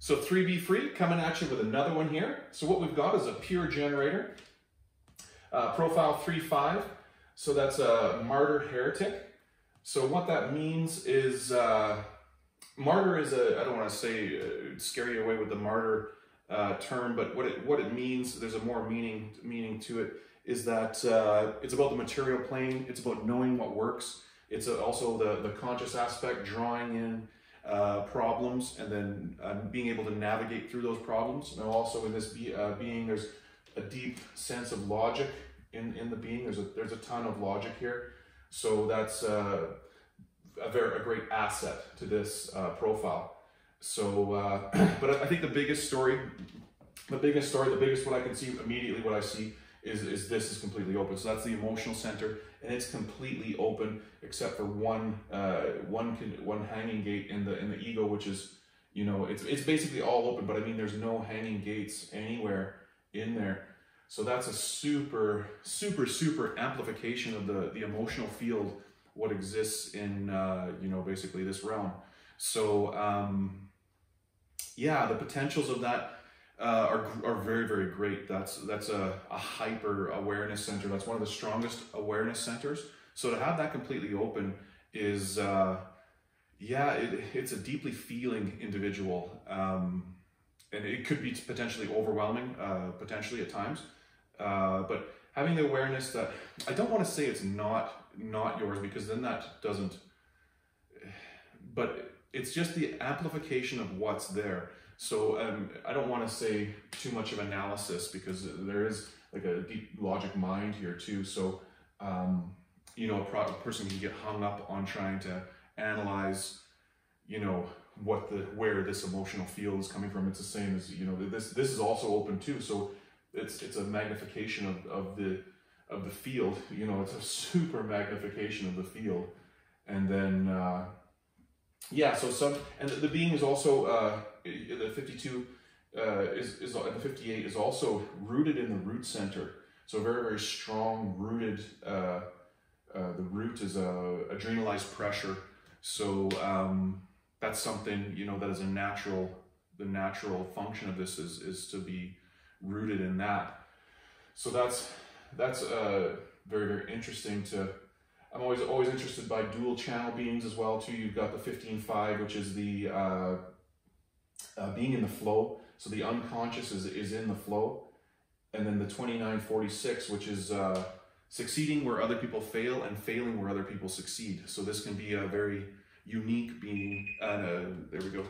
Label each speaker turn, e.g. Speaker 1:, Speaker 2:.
Speaker 1: So 3BFree coming at you with another one here. So what we've got is a pure generator, profile 3.5. So that's a martyr heretic. So what that means is, martyr is I don't want to say scare you away with the martyr term, but what it means, there's a more meaning to it, is that it's about the material plane, it's about knowing what works. It's also the conscious aspect, drawing in problems and then being able to navigate through those problems. And also in this being, there's a deep sense of logic in the being. There's a ton of logic here. So that's a great asset to this profile. So, but I think the biggest what I can see immediately, what I see is this is completely open. So that's the emotional center, and it's completely open except for one hanging gate in the ego, which is, you know, it's basically all open, but I mean there's no hanging gates anywhere in there. So that's a super amplification of the emotional field, what exists in you know, basically this realm. So yeah, the potentials of that are very great. That's a hyper awareness center. That's one of the strongest awareness centers. So to have that completely open is yeah, it's a deeply feeling individual, and it could be potentially overwhelming, potentially at times. But having the awareness that, I don't want to say it's not yours, because then that doesn't, but it's just the amplification of what's there. So I don't want to say too much of analysis, because there is like a deep logic mind here too. So you know, a person can get hung up on trying to analyze, you know, where this emotional field is coming from. It's the same as, you know, this is also open too. So it's a magnification of the field. You know, it's a super magnification of the field. And then yeah, so and the being is also the 52 is and the 58 is also rooted in the root center. So very strong rooted. The root is adrenalized pressure. So that's something, you know, that is the natural function of this is to be rooted in that. So that's very interesting to. I'm always interested by dual channel beings as well too. You've got the 15.5, which is the being in the flow. So the unconscious is in the flow, and then the 29.46, which is succeeding where other people fail and failing where other people succeed. So this can be a very unique being. There we go.